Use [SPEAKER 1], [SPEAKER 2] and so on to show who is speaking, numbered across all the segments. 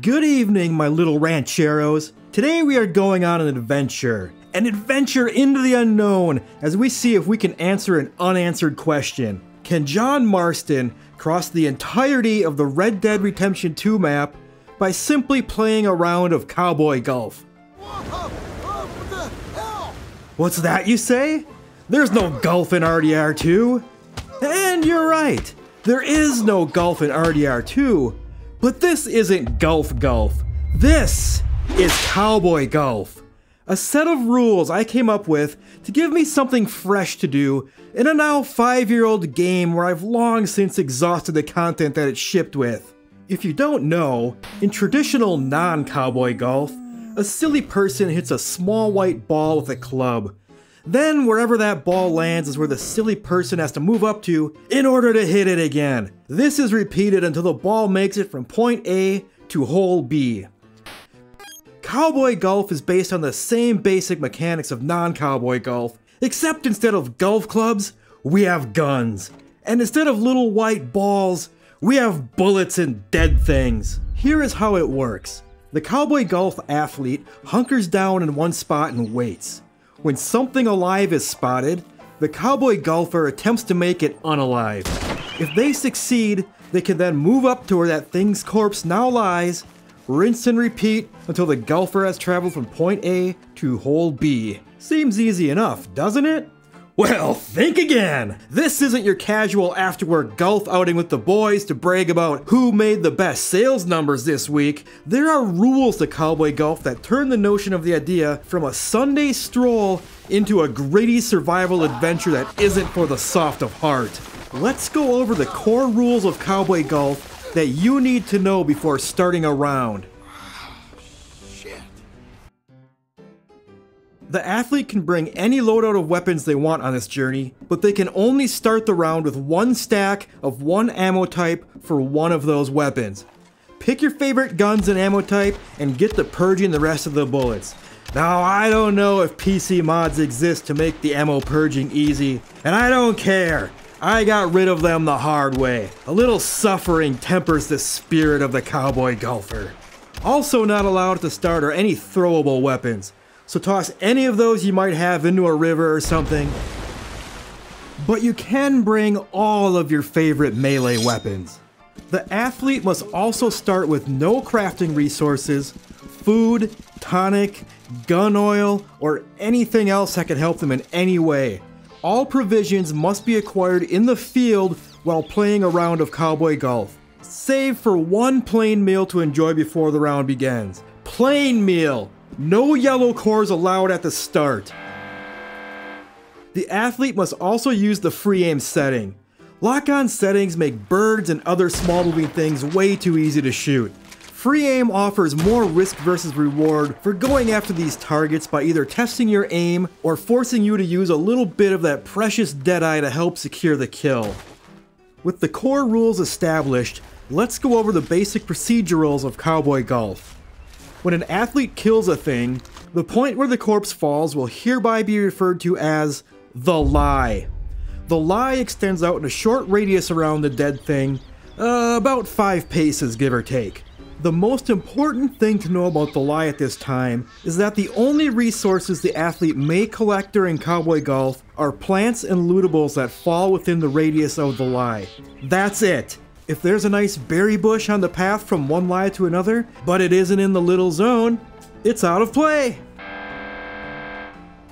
[SPEAKER 1] Good evening, my little rancheros. Today we are going on an adventure into the unknown as we see if we can answer an unanswered question. Can John Marston cross the entirety of the Red Dead Redemption 2 map by simply playing a round of Cowboy Golf?
[SPEAKER 2] What the hell?
[SPEAKER 1] What's that you say? There's no golf in RDR2. And you're right, there is no golf in RDR2. But this isn't golf. This is Cowboy Golf. A set of rules I came up with to give me something fresh to do in a now 5-year-old game where I've long since exhausted the content that it's shipped with. If you don't know, in traditional non-cowboy golf, a silly person hits a small white ball with a club. Then wherever that ball lands is where the silly person has to move up to in order to hit it again. This is repeated until the ball makes it from point A to hole B. Cowboy Golf is based on the same basic mechanics of non-cowboy golf, except instead of golf clubs, we have guns. And instead of little white balls, we have bullets and dead things. Here is how it works. The Cowboy Golf athlete hunkers down in one spot and waits. When something alive is spotted, the cowboy golfer attempts to make it unalive. If they succeed, they can then move up to where that thing's corpse now lies, rinse and repeat until the golfer has traveled from point A to hole B. Seems easy enough, doesn't it? Well, think again! This isn't your casual after-work golf outing with the boys to brag about who made the best sales numbers this week. There are rules to Cowboy Golf that turn the notion of the idea from a Sunday stroll into a gritty survival adventure that isn't for the soft of heart. Let's go over the core rules of Cowboy Golf that you need to know before starting a round. The athlete can bring any loadout of weapons they want on this journey, but they can only start the round with one stack of one ammo type for one of those weapons. Pick your favorite guns and ammo type and get to purging the rest of the bullets. Now, I don't know if PC mods exist to make the ammo purging easy, and I don't care. I got rid of them the hard way. A little suffering tempers the spirit of the cowboy golfer. Also not allowed to start are any throwable weapons. So toss any of those you might have into a river or something. But you can bring all of your favorite melee weapons. The athlete must also start with no crafting resources, food, tonic, gun oil, or anything else that can help them in any way. All provisions must be acquired in the field while playing a round of Cowboy Golf. Save for one plain meal to enjoy before the round begins. Plain meal! No yellow cores allowed at the start. The athlete must also use the free aim setting. Lock-on settings make birds and other small moving things way too easy to shoot. Free aim offers more risk versus reward for going after these targets by either testing your aim or forcing you to use a little bit of that precious deadeye to help secure the kill. With the core rules established, let's go over the basic procedurals of Cowboy Golf. When an athlete kills a thing, the point where the corpse falls will hereby be referred to as the lie. The lie extends out in a short radius around the dead thing, about 5 paces give or take. The most important thing to know about the lie at this time is that the only resources the athlete may collect during Cowboy Golf are plants and lootables that fall within the radius of the lie. That's it. If there's a nice berry bush on the path from one lie to another, but it isn't in the little zone, it's out of play.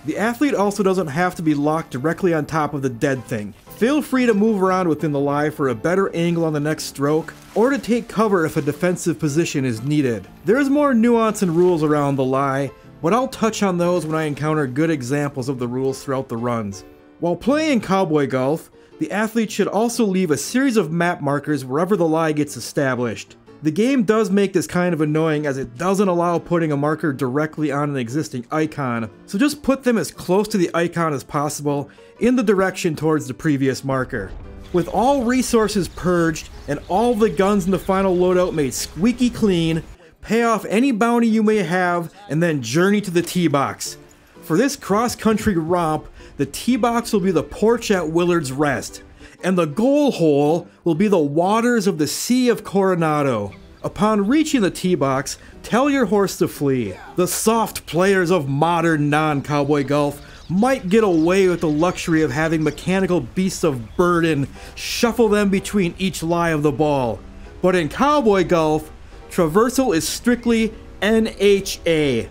[SPEAKER 1] The athlete also doesn't have to be locked directly on top of the dead thing. Feel free to move around within the lie for a better angle on the next stroke, or to take cover if a defensive position is needed. There's more nuance and rules around the lie, but I'll touch on those when I encounter good examples of the rules throughout the runs. While playing Cowboy Golf, the athlete should also leave a series of map markers wherever the lie gets established. The game does make this kind of annoying as it doesn't allow putting a marker directly on an existing icon, so just put them as close to the icon as possible in the direction towards the previous marker. With all resources purged and all the guns in the final loadout made squeaky clean, pay off any bounty you may have and then journey to the tee box. For this cross-country romp, the tee box will be the porch at Willard's Rest, and the goal hole will be the waters of the Sea of Coronado. Upon reaching the tee box, tell your horse to flee. The soft players of modern non-cowboy golf might get away with the luxury of having mechanical beasts of burden shuffle them between each lie of the ball. But in cowboy golf, traversal is strictly NHA.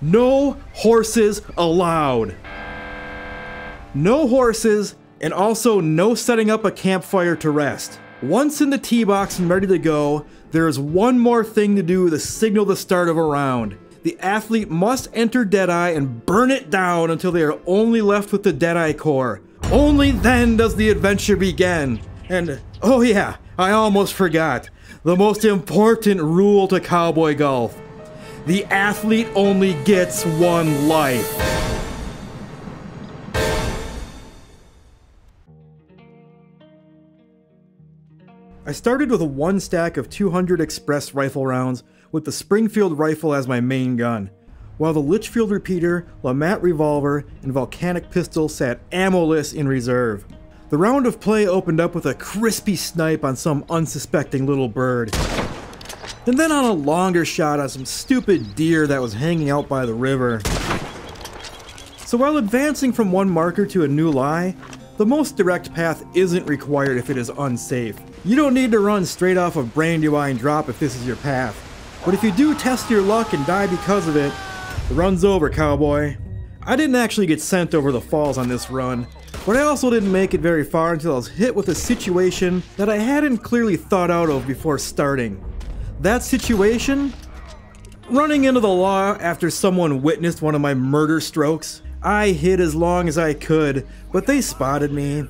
[SPEAKER 1] No horses allowed. No horses, and also no setting up a campfire to rest. Once in the tee box and ready to go, there is one more thing to do to signal the start of a round. The athlete must enter Deadeye and burn it down until they are only left with the Deadeye core. Only then does the adventure begin. And, oh yeah, I almost forgot. The most important rule to cowboy golf. The athlete only gets one life. I started with one stack of 200 express rifle rounds with the Springfield rifle as my main gun, while the Litchfield repeater, LeMat revolver, and Volcanic pistol sat ammo-less in reserve. The round of play opened up with a crispy snipe on some unsuspecting little bird, and then on a longer shot on some stupid deer that was hanging out by the river. So while advancing from one marker to a new lie, the most direct path isn't required if it is unsafe. You don't need to run straight off of Brandywine Drop if this is your path. But if you do test your luck and die because of it, the run's over, cowboy. I didn't actually get sent over the falls on this run, but I also didn't make it very far until I was hit with a situation that I hadn't clearly thought out of before starting. That situation? Running into the law after someone witnessed one of my murder strokes. I hid as long as I could, but they spotted me.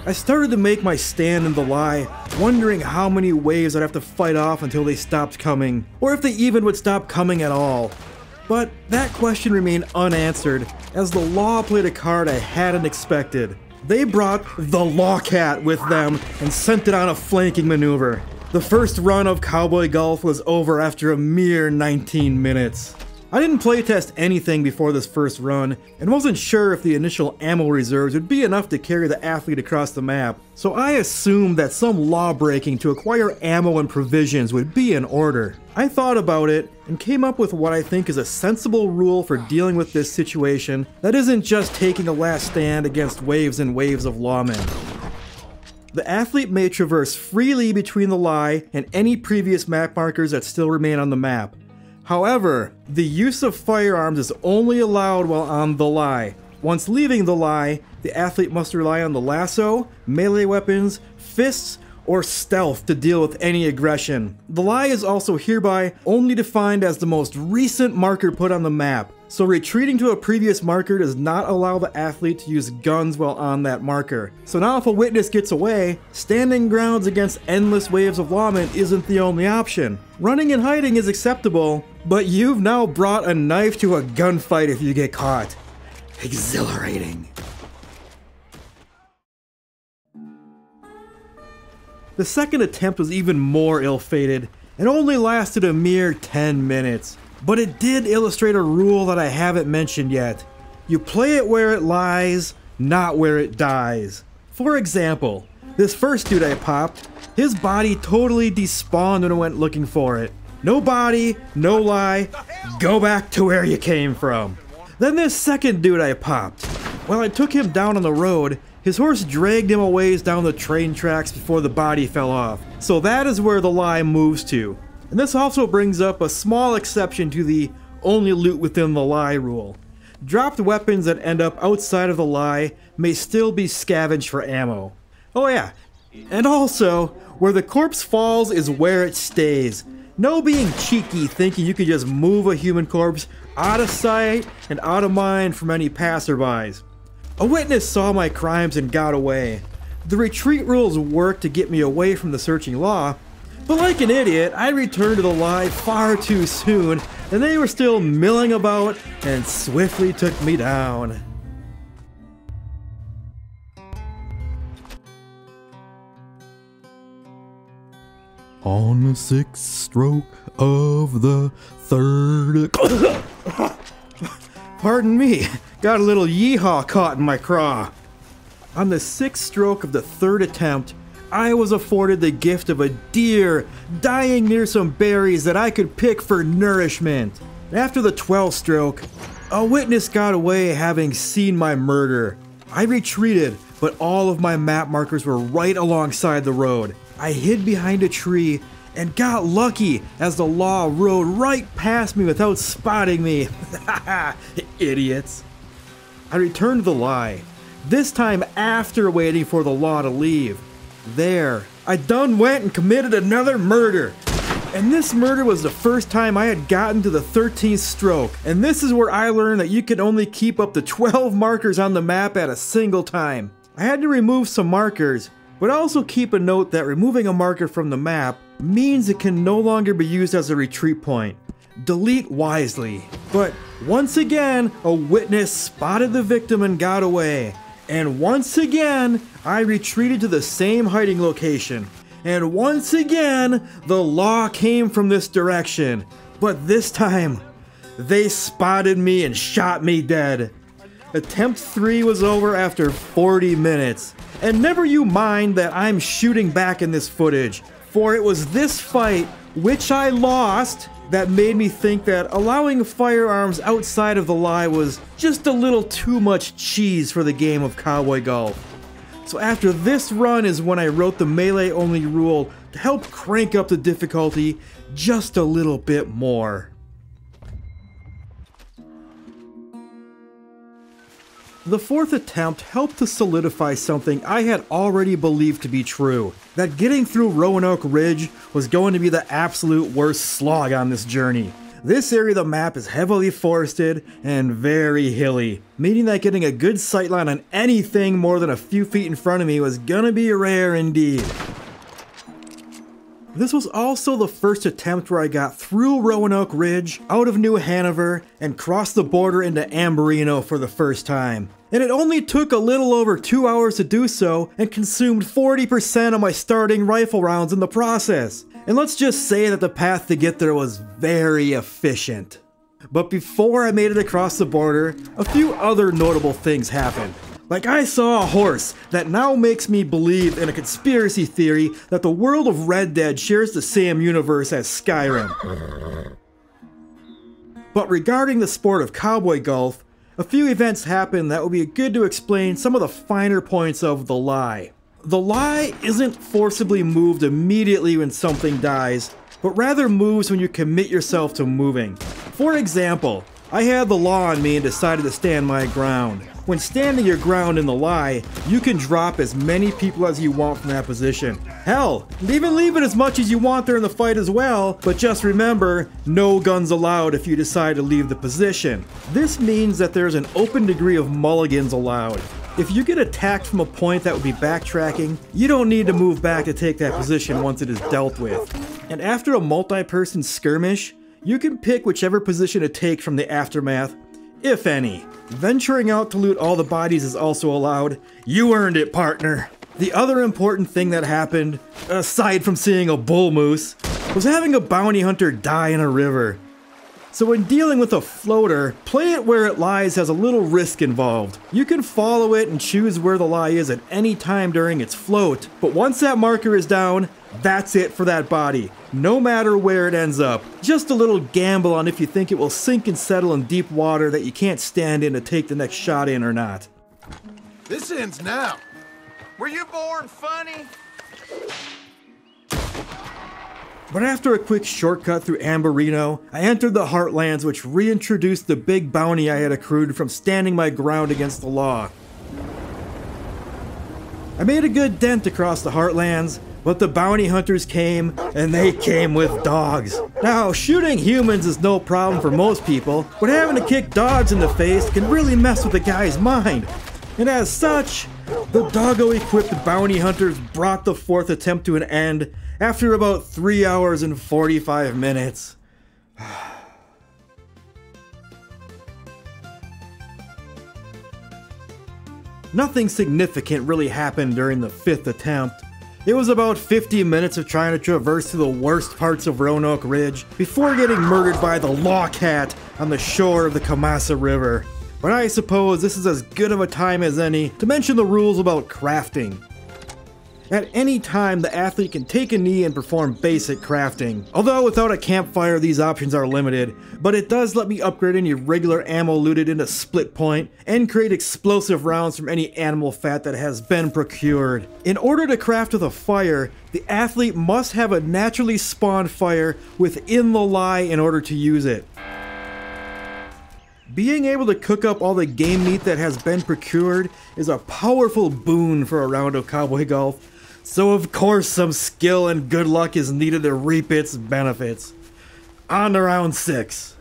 [SPEAKER 1] I started to make my stand in the lie, wondering how many waves I'd have to fight off until they stopped coming, or if they even would stop coming at all. But that question remained unanswered, as the law played a card I hadn't expected. They brought the Law Cat with them and sent it on a flanking maneuver. The first run of cowboy golf was over after a mere 19 minutes. I didn't playtest anything before this first run, and wasn't sure if the initial ammo reserves would be enough to carry the athlete across the map, so I assumed that some law breaking to acquire ammo and provisions would be in order. I thought about it, and came up with what I think is a sensible rule for dealing with this situation that isn't just taking a last stand against waves and waves of lawmen. The athlete may traverse freely between the lie and any previous map markers that still remain on the map. However, the use of firearms is only allowed while on the lie. Once leaving the lie, the athlete must rely on the lasso, melee weapons, fists, or stealth to deal with any aggression. The lie is also hereby only defined as the most recent marker put on the map, so retreating to a previous marker does not allow the athlete to use guns while on that marker. So now if a witness gets away, standing grounds against endless waves of lawmen isn't the only option. Running and hiding is acceptable, but you've now brought a knife to a gunfight if you get caught. Exhilarating. The second attempt was even more ill-fated, and only lasted a mere 10 minutes. But it did illustrate a rule that I haven't mentioned yet. You play it where it lies, not where it dies. For example, this first dude I popped, his body totally despawned when I went looking for it. No body, no lie, go back to where you came from. Then this second dude I popped. While I took him down on the road, his horse dragged him a ways down the train tracks before the body fell off. So that is where the lie moves to. And this also brings up a small exception to the only loot within the lie rule. Dropped weapons that end up outside of the lie may still be scavenged for ammo. Oh yeah, and also, where the corpse falls is where it stays. No being cheeky thinking you can just move a human corpse out of sight and out of mind from any passerbys. A witness saw my crimes and got away. The retreat rules worked to get me away from the searching law, but like an idiot, I returned to the lie far too soon, and they were still milling about and swiftly took me down. On the sixth stroke of the third... Pardon me, got a little yeehaw caught in my craw. On the sixth stroke of the third attempt, I was afforded the gift of a deer dying near some berries that I could pick for nourishment. After the 12th stroke, a witness got away having seen my murder. I retreated, but all of my map markers were right alongside the road. I hid behind a tree and got lucky as the law rode right past me without spotting me. Idiots. I returned to the lie, this time after waiting for the law to leave. There, I done went and committed another murder. And this murder was the first time I had gotten to the 13th stroke. And this is where I learned that you can only keep up to 12 markers on the map at a single time. I had to remove some markers, but also keep a note that removing a marker from the map means it can no longer be used as a retreat point. Delete wisely. But once again, a witness spotted the victim and got away. And once again, I retreated to the same hiding location. And once again, the law came from this direction. But this time, they spotted me and shot me dead. Attempt 3 was over after 40 minutes. And never you mind that I'm shooting back in this footage, for it was this fight, which I lost, that made me think that allowing firearms outside of the lie was just a little too much cheese for the game of Cowboy Golf. So after this run is when I wrote the melee only rule to help crank up the difficulty just a little bit more. The 4th attempt helped to solidify something I had already believed to be true, that getting through Roanoke Ridge was going to be the absolute worst slog on this journey. This area of the map is heavily forested and very hilly, meaning that getting a good sightline on anything more than a few feet in front of me was gonna be rare indeed. This was also the first attempt where I got through Roanoke Ridge, out of New Hanover, and crossed the border into Ambarino for the first time. And it only took a little over 2 hours to do so and consumed 40% of my starting rifle rounds in the process. And let's just say that the path to get there was very efficient. But before I made it across the border, a few other notable things happened. Like I saw a horse that now makes me believe in a conspiracy theory that the world of Red Dead shares the same universe as Skyrim. But regarding the sport of Cowboy Golf, a few events happened that would be good to explain some of the finer points of the lie. The lie isn't forcibly moved immediately when something dies, but rather moves when you commit yourself to moving. For example, I had the law on me and decided to stand my ground. When standing your ground in the lie, you can drop as many people as you want from that position. Hell, even leave it as much as you want there in the fight as well, but just remember, no guns allowed if you decide to leave the position. This means that there's an open degree of mulligans allowed. If you get attacked from a point that would be backtracking, you don't need to move back to take that position once it is dealt with. And after a multi-person skirmish, you can pick whichever position to take from the aftermath, if any. Venturing out to loot all the bodies is also allowed. You earned it, partner. The other important thing that happened, aside from seeing a bull moose, was having a bounty hunter die in a river. So when dealing with a floater, play it where it lies has a little risk involved. You can follow it and choose where the lie is at any time during its float, but once that marker is down, that's it for that body, no matter where it ends up. Just a little gamble on if you think it will sink and settle in deep water that you can't stand in to take the next shot in or not.
[SPEAKER 2] This ends now.
[SPEAKER 3] Were you born funny?
[SPEAKER 1] But after a quick shortcut through Ambarino, I entered the Heartlands, which reintroduced the big bounty I had accrued from standing my ground against the law. I made a good dent across the Heartlands, but the bounty hunters came, and they came with dogs. Now, shooting humans is no problem for most people, but having to kick dogs in the face can really mess with a guy's mind. And as such, the doggo-equipped bounty hunters brought the 4th attempt to an end after about 3 hours and 45 minutes. Nothing significant really happened during the 5th attempt. It was about 50 minutes of trying to traverse through the worst parts of Roanoke Ridge before getting murdered by the Law Cat on the shore of the Kamasa River. But I suppose this is as good of a time as any to mention the rules about crafting. At any time, the athlete can take a knee and perform basic crafting. Although without a campfire, these options are limited, but it does let me upgrade any regular ammo looted into split point and create explosive rounds from any animal fat that has been procured. In order to craft with a fire, the athlete must have a naturally spawned fire within the lie in order to use it. Being able to cook up all the game meat that has been procured is a powerful boon for a round of Cowboy Golf. So of course some skill and good luck is needed to reap its benefits. On to round 6.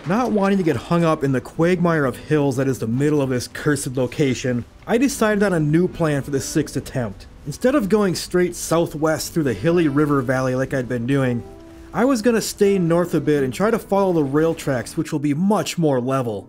[SPEAKER 1] Not wanting to get hung up in the quagmire of hills that is the middle of this cursed location, I decided on a new plan for the 6th attempt. Instead of going straight southwest through the hilly river valley like I'd been doing, I was going to stay north a bit and try to follow the rail tracks, which will be much more level.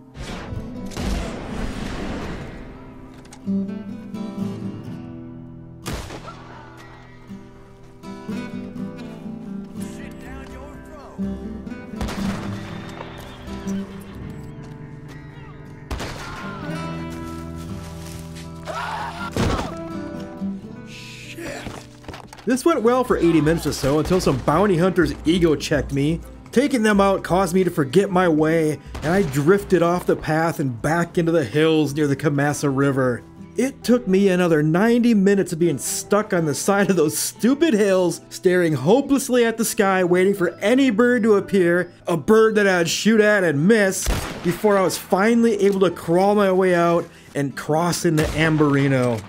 [SPEAKER 1] This went well for 80 minutes or so until some bounty hunters ego checked me. Taking them out caused me to forget my way, and I drifted off the path and back into the hills near the Kamassa River. It took me another 90 minutes of being stuck on the side of those stupid hills, staring hopelessly at the sky, waiting for any bird to appear, a bird that I'd shoot at and miss, before I was finally able to crawl my way out and cross into Amberino.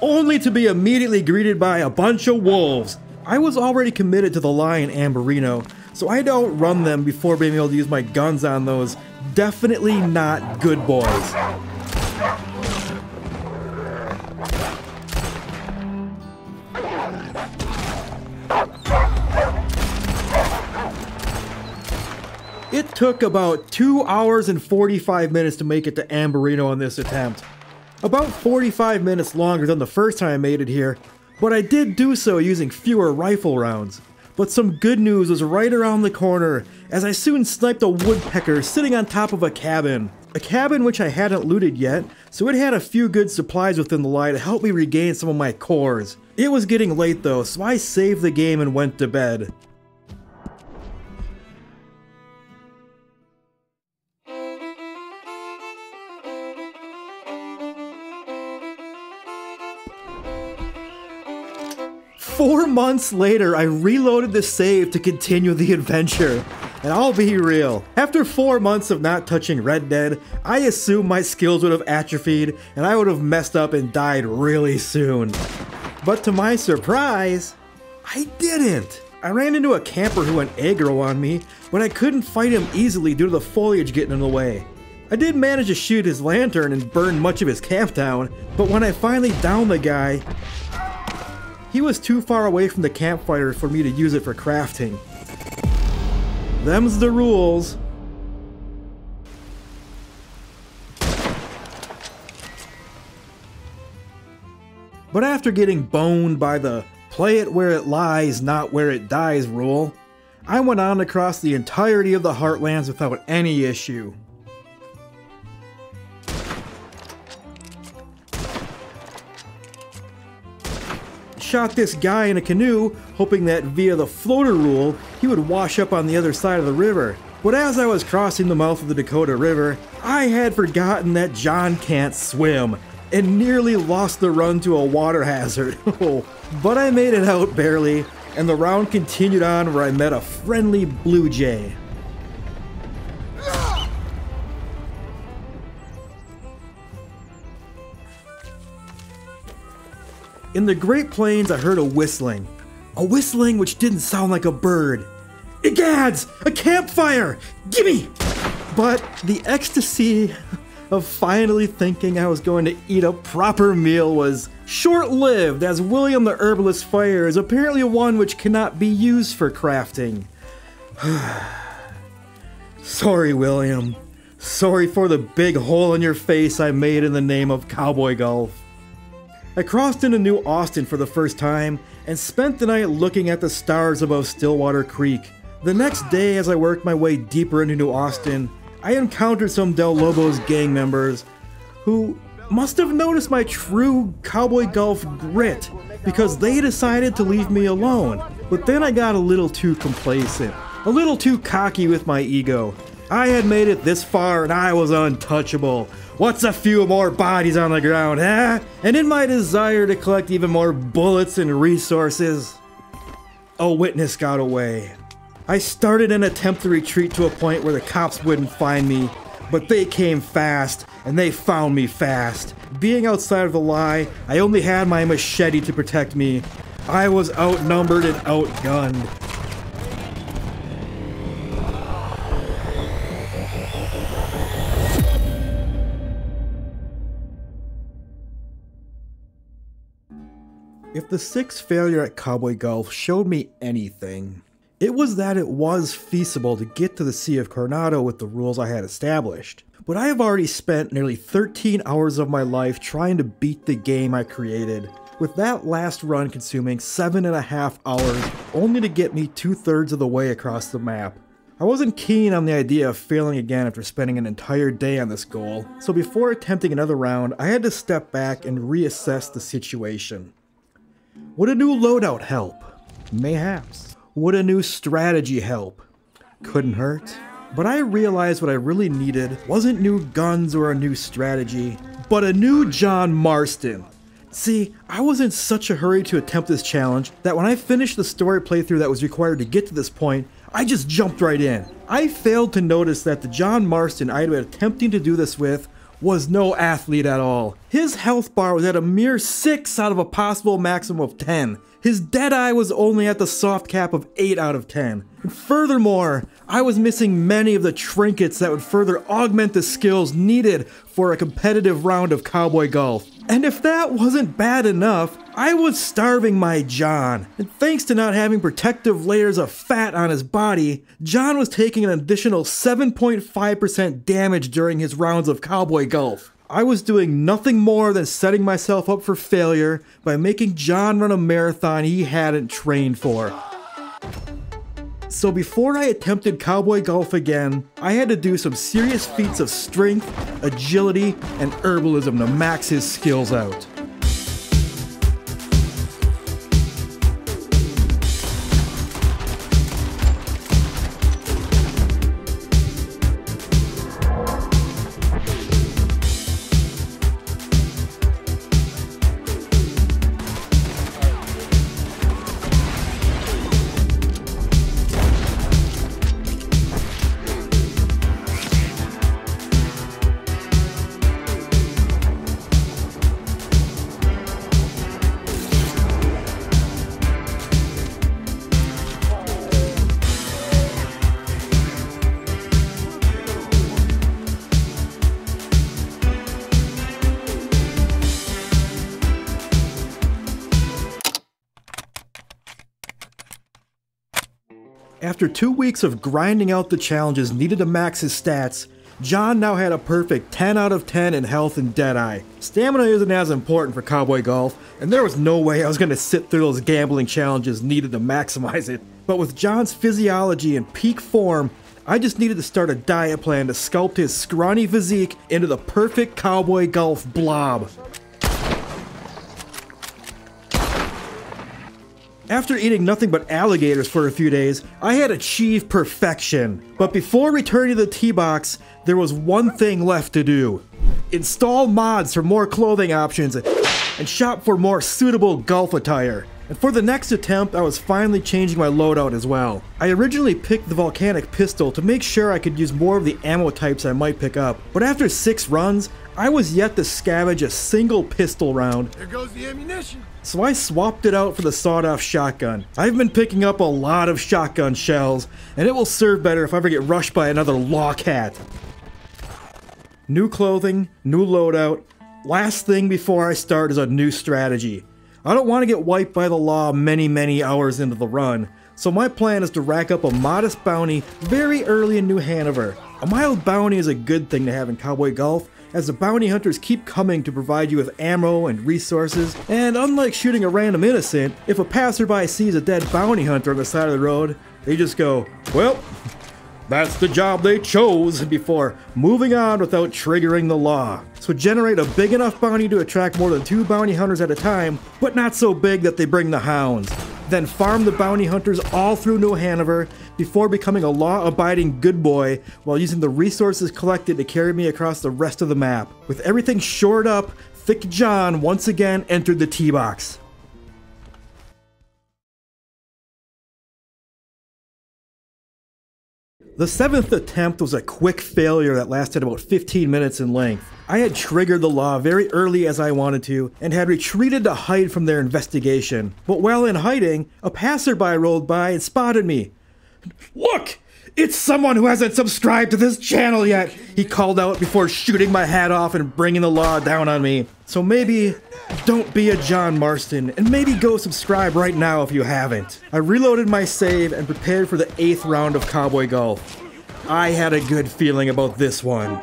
[SPEAKER 1] Only to be immediately greeted by a bunch of wolves. I was already committed to the lie in Amberino, so I don't run them before being able to use my guns on those definitely not good boys. It took about 2 hours and 45 minutes to make it to Amberino on this attempt. About 45 minutes longer than the first time I made it here, but I did do so using fewer rifle rounds. But some good news was right around the corner, as I soon sniped a woodpecker sitting on top of a cabin. A cabin which I hadn't looted yet, so it had a few good supplies within the lie to help me regain some of my cores. It was getting late though, so I saved the game and went to bed. Four months later, I reloaded the save to continue the adventure. And I'll be real, after 4 months of not touching Red Dead, I assumed my skills would have atrophied and I would have messed up and died really soon. But to my surprise, I didn't. I ran into a camper who went aggro on me, but I couldn't fight him easily due to the foliage getting in the way. I did manage to shoot his lantern and burn much of his camp down, but when I finally downed the guy, he was too far away from the campfire for me to use it for crafting. Them's the rules. But after getting boned by the play it where it lies, not where it dies rule, I went on to cross the entirety of the Heartlands without any issue. Shot this guy in a canoe, hoping that via the floater rule, he would wash up on the other side of the river. But as I was crossing the mouth of the Dakota River, I had forgotten that John can't swim, and nearly lost the run to a water hazard. But I made it out barely, and the round continued on where I met a friendly blue jay. In the Great Plains, I heard a whistling which didn't sound like a bird. Egads! A campfire! Gimme! But the ecstasy of finally thinking I was going to eat a proper meal was short-lived, as William the Herbalist's fire is apparently one which cannot be used for crafting. Sorry, William. Sorry for the big hole in your face I made in the name of Cowboy Golf. I crossed into New Austin for the first time and spent the night looking at the stars above Stillwater Creek, The next day, as I worked my way deeper into New Austin, I encountered some Del Lobos gang members who must have noticed my true Cowboy Golf grit because they decided to leave me alone. But then I got a little too complacent, a little too cocky with my ego. I had made it this far and I was untouchable. What's a few more bodies on the ground, huh? And in my desire to collect even more bullets and resources, a witness got away. I started an attempt to retreat to a point where the cops wouldn't find me, but they came fast, and they found me fast. Being outside of the lie, I only had my machete to protect me. I was outnumbered and outgunned. If the sixth failure at Cowboy Golf showed me anything, it was that it was feasible to get to the Sea of Coronado with the rules I had established. But I have already spent nearly 13 hours of my life trying to beat the game I created, with that last run consuming 7.5 hours only to get me 2/3 of the way across the map. I wasn't keen on the idea of failing again after spending an entire day on this goal, so before attempting another round, I had to step back and reassess the situation. Would a new loadout help? Mayhaps. Would a new strategy help? Couldn't hurt. But I realized what I really needed wasn't new guns or a new strategy, but a new John Marston. See, I was in such a hurry to attempt this challenge that when I finished the story playthrough that was required to get to this point, I just jumped right in. I failed to notice that the John Marston I had been attempting to do this with was no athlete at all. His health bar was at a mere 6 out of a possible maximum of 10. His Deadeye was only at the soft cap of 8 out of 10. And furthermore, I was missing many of the trinkets that would further augment the skills needed for a competitive round of Cowboy Golf. And if that wasn't bad enough, I was starving my John. And thanks to not having protective layers of fat on his body, John was taking an additional 7.5% damage during his rounds of Cowboy Golf. I was doing nothing more than setting myself up for failure by making John run a marathon he hadn't trained for. So before I attempted Cowboy Golf again, I had to do some serious feats of strength, agility, and herbalism to max his skills out. After 2 weeks of grinding out the challenges needed to max his stats, John now had a perfect 10 out of 10 in health and Deadeye. Stamina isn't as important for Cowboy Golf, and there was no way I was going to sit through those gambling challenges needed to maximize it. But with John's physiology in peak form, I just needed to start a diet plan to sculpt his scrawny physique into the perfect Cowboy Golf blob. After eating nothing but alligators for a few days, I had achieved perfection. But before returning to the tee box, there was one thing left to do. Install mods for more clothing options and shop for more suitable golf attire. And for the next attempt, I was finally changing my loadout as well. I originally picked the volcanic pistol to make sure I could use more of the ammo types I might pick up. But after 6 runs, I was yet to scavenge a single pistol round.
[SPEAKER 2] There goes the ammunition.
[SPEAKER 1] So I swapped it out for the sawed-off shotgun. I've been picking up a lot of shotgun shells, and it will serve better if I ever get rushed by another law cat. New clothing, new loadout. Last thing before I start is a new strategy. I don't want to get wiped by the law many hours into the run, so my plan is to rack up a modest bounty very early in New Hanover. A mild bounty is a good thing to have in Cowboy Golf, as the bounty hunters keep coming to provide you with ammo and resources, and unlike shooting a random innocent, if a passerby sees a dead bounty hunter on the side of the road, They just go, well, that's the job they chose, before moving on without triggering the law. So generate a big enough bounty to attract more than 2 bounty hunters at a time, but not so big that they bring the hounds. Then farm the bounty hunters all through New Hanover before becoming a law-abiding good boy while using the resources collected to carry me across the rest of the map. With everything shored up, Thick John once again entered the tee box. The 7th attempt was a quick failure that lasted about 15 minutes in length. I had triggered the law very early as I wanted to, and had retreated to hide from their investigation. But while in hiding, a passerby rolled by and spotted me. "Look! It's someone who hasn't subscribed to this channel yet!" he called out before shooting my hat off and bringing the law down on me. So maybe don't be a John Marston, and maybe go subscribe right now if you haven't. I reloaded my save and prepared for the 8th round of Cowboy Golf. I had a good feeling about this one.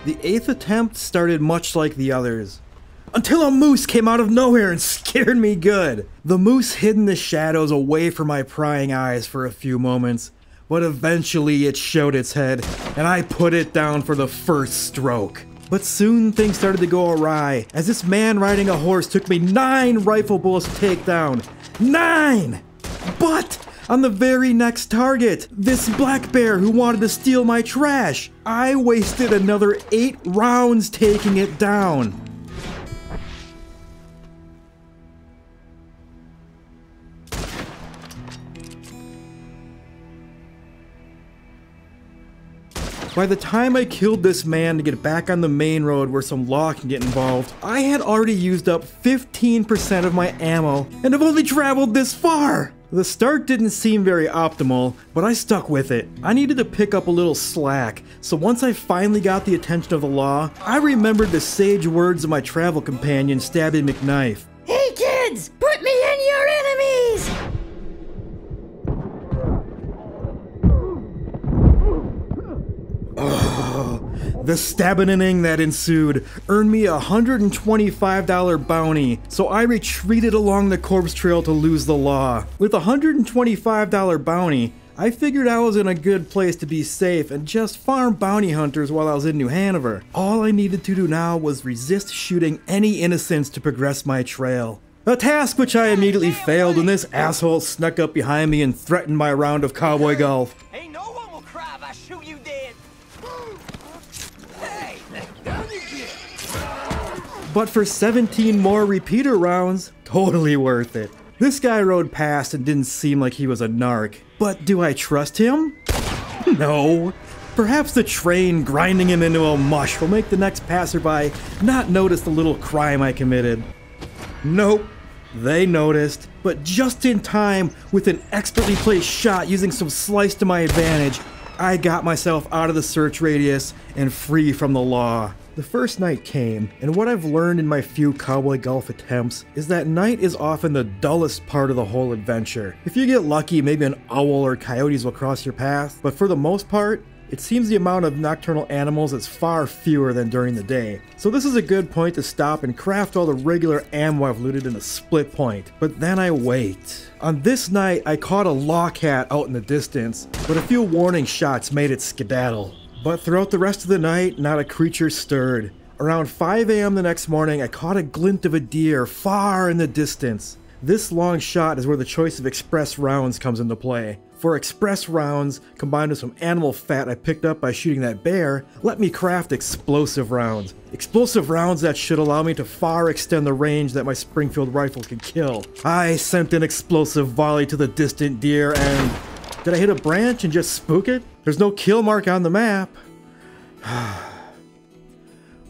[SPEAKER 1] The 8th attempt started much like the others, until a moose came out of nowhere and scared me good. The moose hid in the shadows away from my prying eyes for a few moments, but eventually it showed its head, and I put it down for the first stroke. But soon things started to go awry, as this man riding a horse took me 9 rifle bullets to take down. 9! But on the very next target, this black bear who wanted to steal my trash, I wasted another 8 rounds taking it down. By the time I killed this man to get back on the main road where some law can get involved, I had already used up 15% of my ammo and have only traveled this far. The start didn't seem very optimal, but I stuck with it. I needed to pick up a little slack, so once I finally got the attention of the law, I remembered the sage words of my travel companion, Stabby McKnife.
[SPEAKER 4] Hey kids, put me in your enemies!
[SPEAKER 1] The stabbing that ensued earned me a $125 bounty, so I retreated along the corpse trail to lose the law. With a $125 bounty, I figured I was in a good place to be safe and just farm bounty hunters while I was in New Hanover. All I needed to do now was resist shooting any innocents to progress my trail. A task which I immediately failed when this asshole snuck up behind me and threatened my round of Cowboy Golf.
[SPEAKER 3] Ain't no one will cry if I shoot you dead.
[SPEAKER 1] But for 17 more repeater rounds, totally worth it. This guy rode past and didn't seem like he was a narc. But do I trust him? No. Perhaps the train grinding him into a mush will make the next passerby not notice the little crime I committed. Nope. They noticed, but just in time, with an expertly placed shot using some slice to my advantage, I got myself out of the search radius and free from the law. The first night came, and what I've learned in my few Cowboy Golf attempts is that night is often the dullest part of the whole adventure. If you get lucky, maybe an owl or coyotes will cross your path, but for the most part, it seems the amount of nocturnal animals is far fewer than during the day. So this is a good point to stop and craft all the regular ammo I've looted in a split point. But then I wait. On this night, I caught a law cat out in the distance, but a few warning shots made it skedaddle. But throughout the rest of the night, not a creature stirred. Around 5 a.m. the next morning, I caught a glint of a deer far in the distance. This long shot is where the choice of express rounds comes into play. For express rounds, combined with some animal fat I picked up by shooting that bear, let me craft explosive rounds. Explosive rounds that should allow me to far extend the range that my Springfield rifle can kill. I sent an explosive volley to the distant deer and... did I hit a branch and just spook it? There's no kill mark on the map.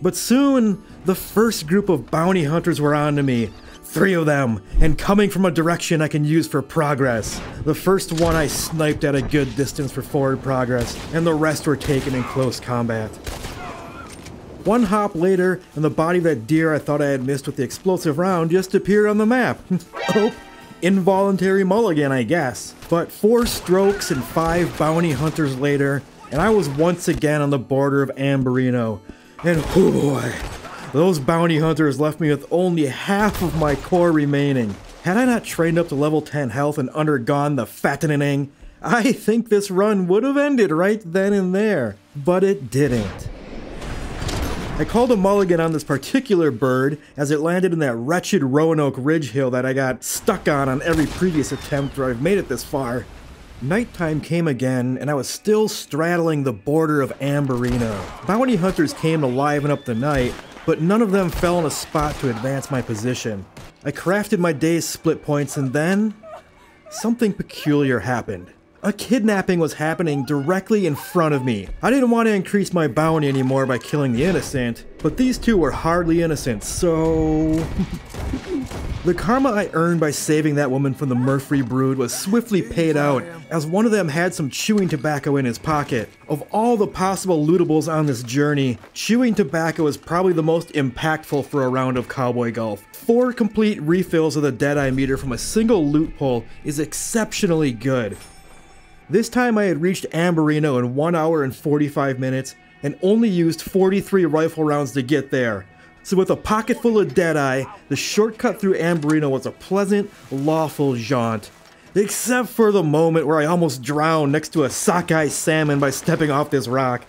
[SPEAKER 1] But soon, the first group of bounty hunters were on to me. 3 of them, and coming from a direction I can use for progress. The first one I sniped at a good distance for forward progress, and the rest were taken in close combat. One hop later, and the body of that deer I thought I had missed with the explosive round just appeared on the map. Oh, involuntary mulligan, I guess. But 4 strokes and 5 bounty hunters later, and I was once again on the border of Amberino. And oh boy, those bounty hunters left me with only half of my core remaining. Had I not trained up to level 10 health and undergone the fattening, I think this run would have ended right then and there. But it didn't. I called a mulligan on this particular bird as it landed in that wretched Roanoke Ridge hill that I got stuck on every previous attempt where I've made it this far. Nighttime came again, and I was still straddling the border of Amberino. Bounty hunters came to liven up the night, but none of them fell in a spot to advance my position. I crafted my day's split points, and then something peculiar happened. A kidnapping was happening directly in front of me. I didn't want to increase my bounty anymore by killing the innocent, but these two were hardly innocent, so... The karma I earned by saving that woman from the Murphy brood was swiftly paid out, as one of them had some chewing tobacco in his pocket. Of all the possible lootables on this journey, chewing tobacco is probably the most impactful for a round of Cowboy Golf. 4 complete refills of the Deadeye meter from a single loot pull is exceptionally good. This time I had reached Amberino in 1 hour and 45 minutes and only used 43 rifle rounds to get there. So with a pocket full of Deadeye, the shortcut through Amberino was a pleasant, lawful jaunt. Except for the moment where I almost drowned next to a sockeye salmon by stepping off this rock.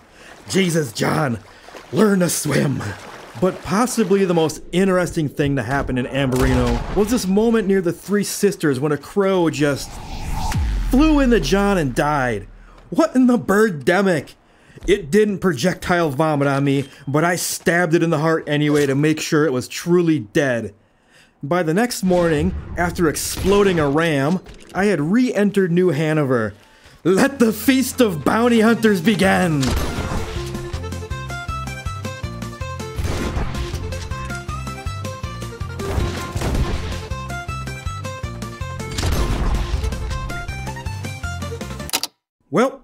[SPEAKER 1] Jesus, John, learn to swim. But possibly the most interesting thing to happen in Amberino was this moment near the Three Sisters when a crow just flew into John and died. What in the birdemic? It didn't projectile vomit on me, but I stabbed it in the heart anyway to make sure it was truly dead. By the next morning, after exploding a ram, I had re-entered New Hanover. Let the feast of bounty hunters begin! Well,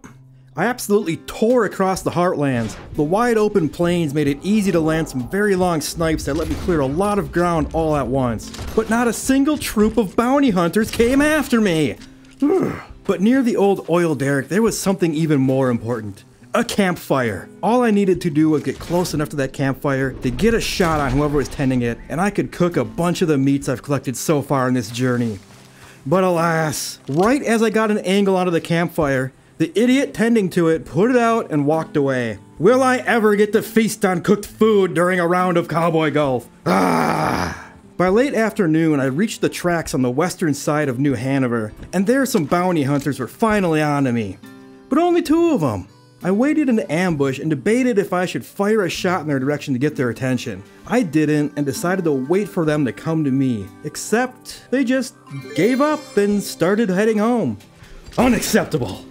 [SPEAKER 1] I absolutely tore across the heartlands. The wide open plains made it easy to land some very long snipes that let me clear a lot of ground all at once. But not a single troop of bounty hunters came after me! But near the old oil derrick, there was something even more important. A campfire. All I needed to do was get close enough to that campfire to get a shot on whoever was tending it, and I could cook a bunch of the meats I've collected so far in this journey. But alas, right as I got an angle onto the campfire, the idiot tending to it put it out and walked away. Will I ever get to feast on cooked food during a round of Cowboy Golf? Ah! By late afternoon, I reached the tracks on the western side of New Hanover, and there some bounty hunters were finally onto me. But only 2 of them. I waited in ambush and debated if I should fire a shot in their direction to get their attention. I didn't and decided to wait for them to come to me, except they just gave up and started heading home. Unacceptable!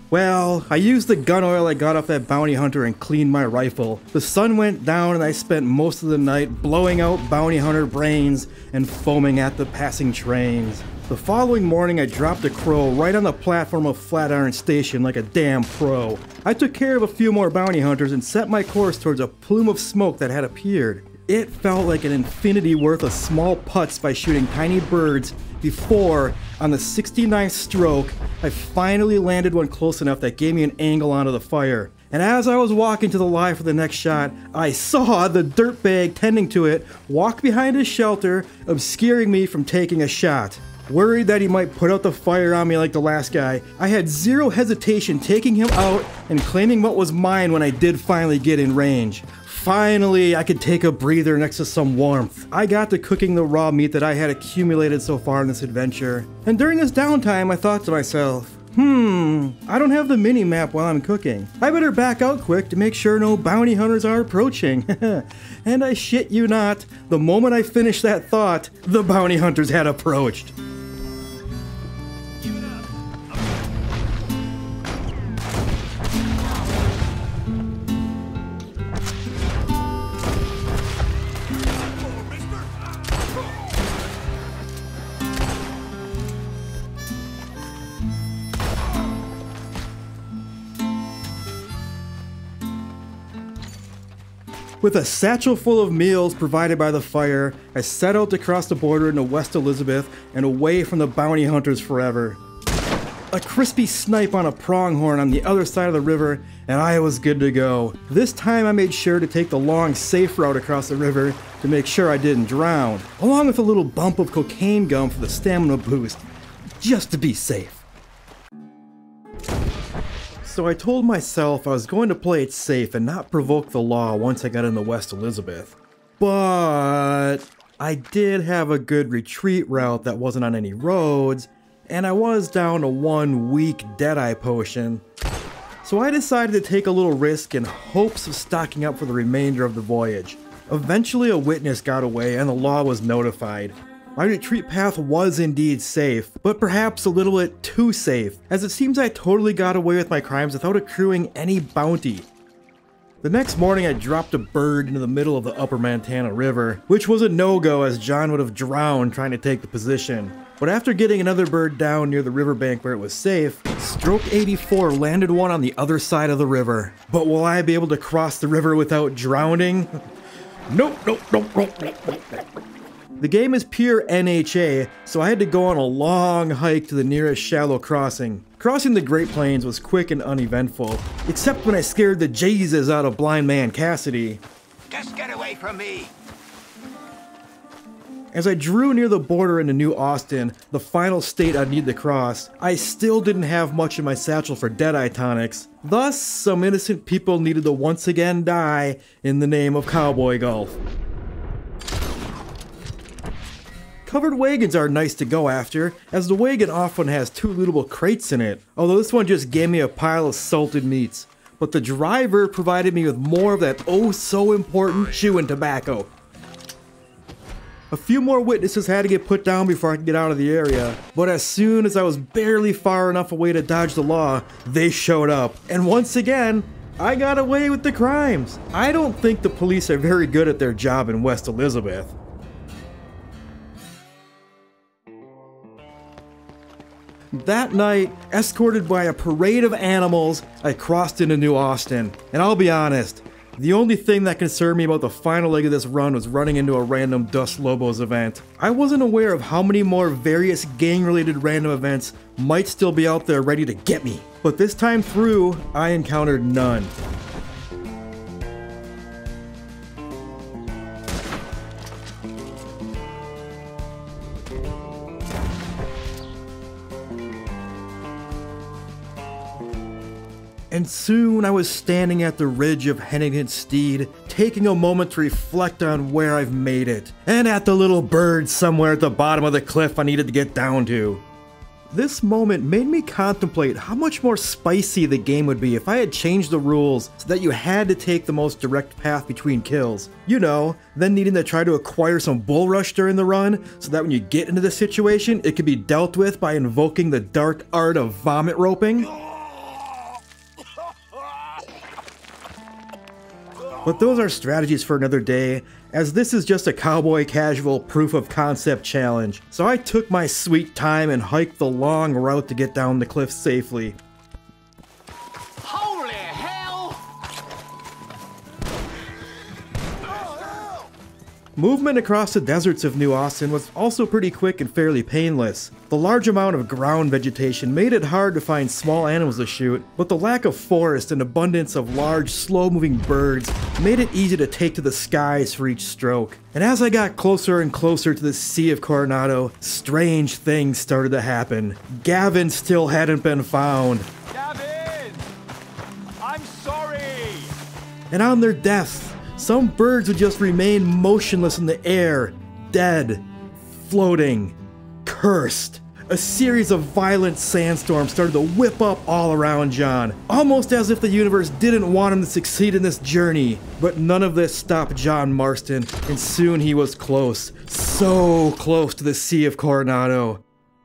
[SPEAKER 1] Well, I used the gun oil I got off that bounty hunter and cleaned my rifle. The sun went down and I spent most of the night blowing out bounty hunter brains and foaming at the passing trains. The following morning I dropped a crow right on the platform of Flatiron Station like a damn pro. I took care of a few more bounty hunters and set my course towards a plume of smoke that had appeared. It felt like an infinity worth of small putts by shooting tiny birds before, on the 69th stroke, I finally landed one close enough that gave me an angle onto the fire. And as I was walking to the live for the next shot, I saw the dirtbag tending to it walk behind his shelter, obscuring me from taking a shot. Worried that he might put out the fire on me like the last guy, I had zero hesitation taking him out and claiming what was mine when I did finally get in range. Finally, I could take a breather next to some warmth. I got to cooking the raw meat that I had accumulated so far in this adventure. And during this downtime, I thought to myself, I don't have the mini-map while I'm cooking. I better back out quick to make sure no bounty hunters are approaching. And I shit you not, the moment I finished that thought, the bounty hunters had approached. With a satchel full of meals provided by the fire, I set out to cross the border into West Elizabeth and away from the bounty hunters forever. A crispy snipe on a pronghorn on the other side of the river, and I was good to go. This time I made sure to take the long, safe route across the river to make sure I didn't drown, along with a little bump of cocaine gum for the stamina boost, just to be safe. So I told myself I was going to play it safe and not provoke the law once I got into West Elizabeth. But I did have a good retreat route that wasn't on any roads, and I was down to 1 weak Deadeye potion. So I decided to take a little risk in hopes of stocking up for the remainder of the voyage. Eventually a witness got away and the law was notified. My retreat path was indeed safe, but perhaps a little bit too safe, as it seems I totally got away with my crimes without accruing any bounty. The next morning I dropped a bird into the middle of the upper Montana River, which was a no-go as John would have drowned trying to take the position. But after getting another bird down near the riverbank where it was safe, Stroke 84 landed one on the other side of the river. But will I be able to cross the river without drowning? Nope. The game is pure NHA, so I had to go on a long hike to the nearest shallow crossing. Crossing the Great Plains was quick and uneventful, except when I scared the Jesus out of Blind Man Cassidy.
[SPEAKER 3] Just get away from me!
[SPEAKER 1] As I drew near the border into New Austin, the final state I'd need to cross, I still didn't have much in my satchel for Deadeye tonics. Thus, some innocent people needed to once again die in the name of Cowboy Golf. Covered wagons are nice to go after, as the wagon often has 2 lootable crates in it, although this one just gave me a pile of salted meats. But the driver provided me with more of that oh so important chewing tobacco. A few more witnesses had to get put down before I could get out of the area, but as soon as I was barely far enough away to dodge the law, they showed up. And once again, I got away with the crimes. I don't think the police are very good at their job in West Elizabeth. That night, escorted by a parade of animals, I crossed into New Austin. And I'll be honest, the only thing that concerned me about the final leg of this run was running into a random Dos Lobos event. I wasn't aware of how many more various gang-related random events might still be out there ready to get me. But this time through, I encountered none. And soon I was standing at the ridge of Hennington Steed, taking a moment to reflect on where I've made it, and at the little bird somewhere at the bottom of the cliff I needed to get down to. This moment made me contemplate how much more spicy the game would be if I had changed the rules so that you had to take the most direct path between kills. You know, then needing to try to acquire some bull rush during the run so that when you get into the situation, it could be dealt with by invoking the dark art of vomit roping. But those are strategies for another day, as this is just a cowboy casual proof of concept challenge. So I took my sweet time and hiked the long route to get down the cliff safely.
[SPEAKER 3] Holy hell!
[SPEAKER 1] Movement across the deserts of New Austin was also pretty quick and fairly painless. The large amount of ground vegetation made it hard to find small animals to shoot, but the lack of forest and abundance of large, slow-moving birds made it easy to take to the skies for each stroke. And as I got closer and closer to the Sea of Coronado, strange things started to happen. Gavin still hadn't been found.
[SPEAKER 3] Gavin! I'm sorry!
[SPEAKER 1] And on their deaths, some birds would just remain motionless in the air, dead, floating, cursed. A series of violent sandstorms started to whip up all around John, almost as if the universe didn't want him to succeed in this journey. But none of this stopped John Marston, and soon he was close, so close to the Sea of Coronado.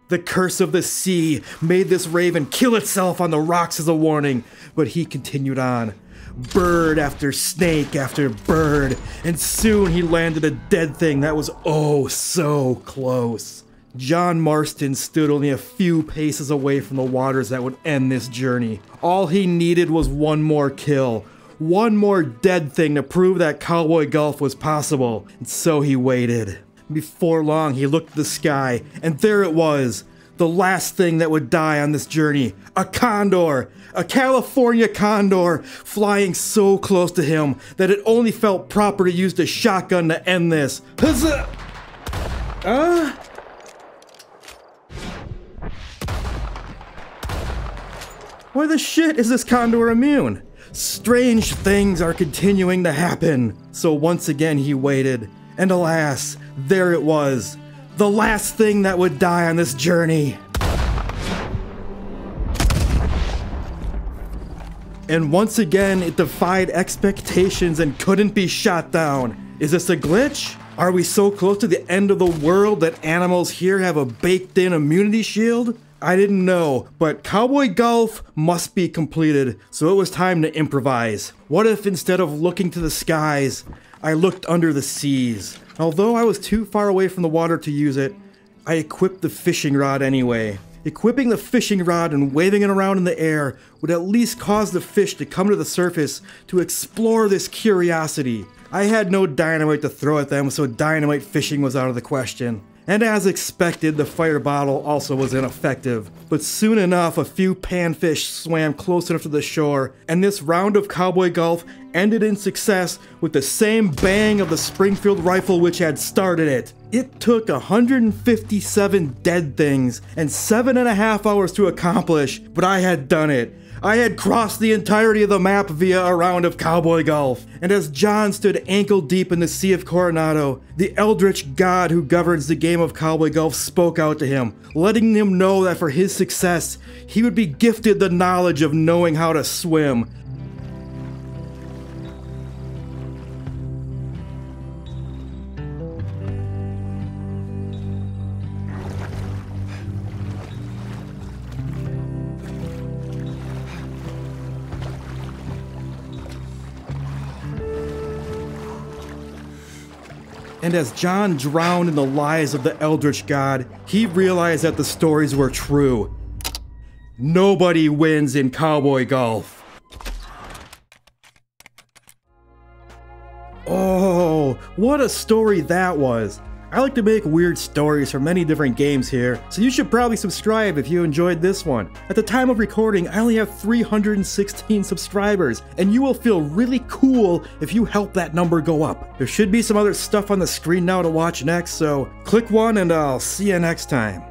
[SPEAKER 1] The curse of the sea made this raven kill itself on the rocks as a warning, but he continued on. Bird after snake after bird, and soon he landed a dead thing that was oh so close. John Marston stood only a few paces away from the waters that would end this journey. All he needed was one more kill. one more dead thing to prove that Cowboy Golf was possible, and so he waited. Before long, he looked at the sky, and there it was, the last thing that would die on this journey. A condor! A California condor, flying so close to him that it only felt proper to use the shotgun to end this. Huzzah! Why the shit is this condor immune? Strange things are continuing to happen. So once again he waited, and alas, there it was. The last thing that would die on this journey. And once again, it defied expectations and couldn't be shot down. Is this a glitch? Are we so close to the end of the world that animals here have a baked-in immunity shield? I didn't know, but Cowboy Golf must be completed, so it was time to improvise. What if instead of looking to the skies, I looked under the seas? Although I was too far away from the water to use it, I equipped the fishing rod anyway. Equipping the fishing rod and waving it around in the air would at least cause the fish to come to the surface to explore this curiosity. I had no dynamite to throw at them, so dynamite fishing was out of the question. And as expected, the fire bottle also was ineffective. But soon enough, a few panfish swam close enough to the shore, and this round of Cowboy Golf ended in success with the same bang of the Springfield rifle which had started it. It took 157 dead things and 7.5 hours to accomplish, but I had done it. I had crossed the entirety of the map via a round of Cowboy Golf, and as John stood ankle deep in the Sea of Coronado, the eldritch god who governs the game of Cowboy Golf spoke out to him, letting him know that for his success, he would be gifted the knowledge of knowing how to swim. And as John drowned in the lies of the eldritch god, he realized that the stories were true. Nobody wins in Cowboy Golf. Oh, what a story that was. I like to make weird stories for many different games here, so you should probably subscribe if you enjoyed this one. At the time of recording, I only have 316 subscribers, and you will feel really cool if you help that number go up. There should be some other stuff on the screen now to watch next, so click one and I'll see you next time.